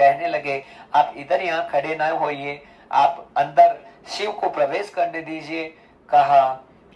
कहने लगे आप इधर यहाँ खड़े ना होइए, आप अंदर शिव को प्रवेश करने दीजिए। कहा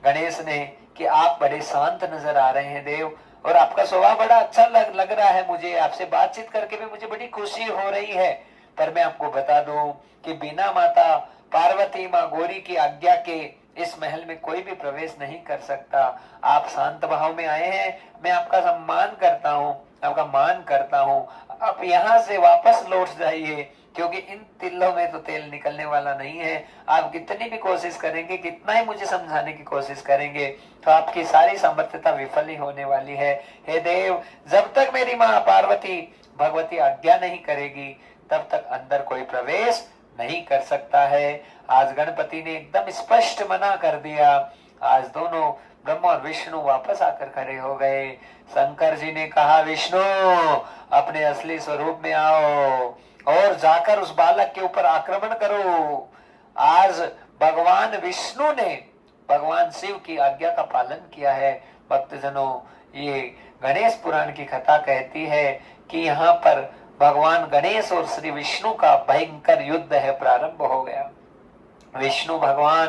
गणेश ने कि आप बड़े शांत नजर आ रहे हैं देव, और आपका स्वभाव बड़ा अच्छा लग रहा है मुझे, आपसे बातचीत करके भी मुझे बड़ी खुशी हो रही है। पर मैं आपको बता दूं कि बिना माता पार्वती माँ गौरी की आज्ञा के इस महल में कोई भी प्रवेश नहीं कर सकता। आप शांत भाव में आए हैं, मैं आपका सम्मान करता हूँ, आपका मान करता हूँ। आप यहाँ से वापस लौट जाइए, क्योंकि इन तिलों में तो तेल निकलने वाला नहीं है। आप कितनी भी कोशिश करेंगे, कितना ही मुझे समझाने की कोशिश करेंगे, तो आपकी सारी सामर्थ्यता विफल ही होने वाली है। हे देव, जब तक मेरी माँ पार्वती भगवती आज्ञा नहीं करेगी, तब तक अंदर कोई प्रवेश नहीं कर सकता है। आज गणपति ने एकदम स्पष्ट मना कर दिया। आज दोनों ब्रह्मा और विष्णु वापस आकर खड़े हो गए। शंकर जी ने कहा विष्णु अपने असली स्वरूप में आओ और जाकर उस बालक के ऊपर आक्रमण करो। आज भगवान विष्णु ने भगवान शिव की आज्ञा का पालन किया है। भक्तजनों, ये गणेश पुराण की कथा कहती है कि यहाँ पर भगवान गणेश और श्री विष्णु का भयंकर युद्ध है प्रारंभ हो गया। विष्णु भगवान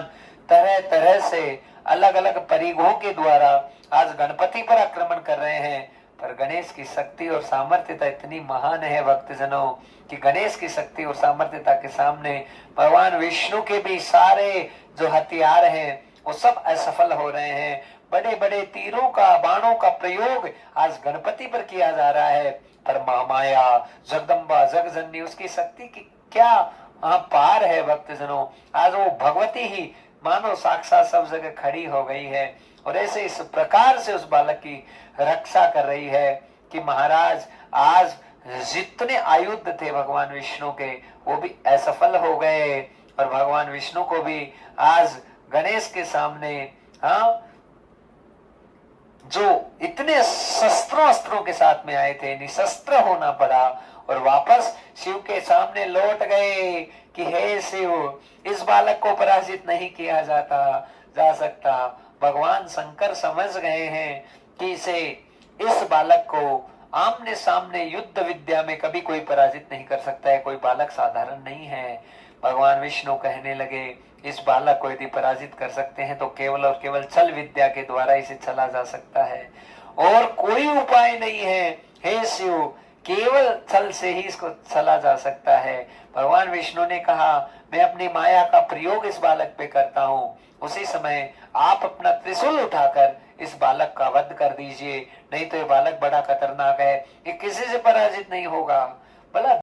तरह तरह से अलग अलग परिघों के द्वारा आज गणपति पर आक्रमण कर रहे हैं, पर गणेश की शक्ति और सामर्थ्यता इतनी महान है भक्तजनों कि गणेश की शक्ति और सामर्थ्यता के सामने भगवान विष्णु के भी सारे जो हथियार हैं वो सब असफल हो रहे हैं। बड़े बड़े तीरों का बाणों का प्रयोग आज गणपति पर किया जा रहा है, पर महामाया जगदम्बा जगजननी उसकी शक्ति की क्या पार है भक्तजनों। आज वो भगवती ही मानो साक्षात सब जगह खड़ी हो गई है और ऐसे इस प्रकार से उस बालक की रक्षा कर रही है कि महाराज आज जितने आयुध थे भगवान विष्णु के वो भी असफल हो गए, और भगवान विष्णु को भी आज गणेश के सामने जो इतने शस्त्रों अस्त्रों के साथ में आए थे निशस्त्र होना पड़ा और वापस शिव के सामने लौट गए कि हे शिव, इस बालक को पराजित नहीं किया जा सकता। भगवान शंकर समझ गए हैं कि इस बालक को आमने सामने युद्ध विद्या में कभी कोई पराजित नहीं कर सकता है, कोई बालक साधारण नहीं है। भगवान विष्णु कहने लगे इस बालक को यदि पराजित कर सकते हैं तो केवल और केवल छल विद्या के द्वारा इसे चला जा सकता है, और कोई उपाय नहीं है। हे शिव, केवल छल से ही इसको चला जा सकता है। भगवान विष्णु ने कहा मैं अपनी माया का प्रयोग इस बालक पे करता हूँ, उसी समय आप अपना त्रिशूल उठाकर इस बालक का वध कर दीजिए, नहीं तो ये बालक बड़ा खतरनाक है, ये किसी से पराजित नहीं होगा। भला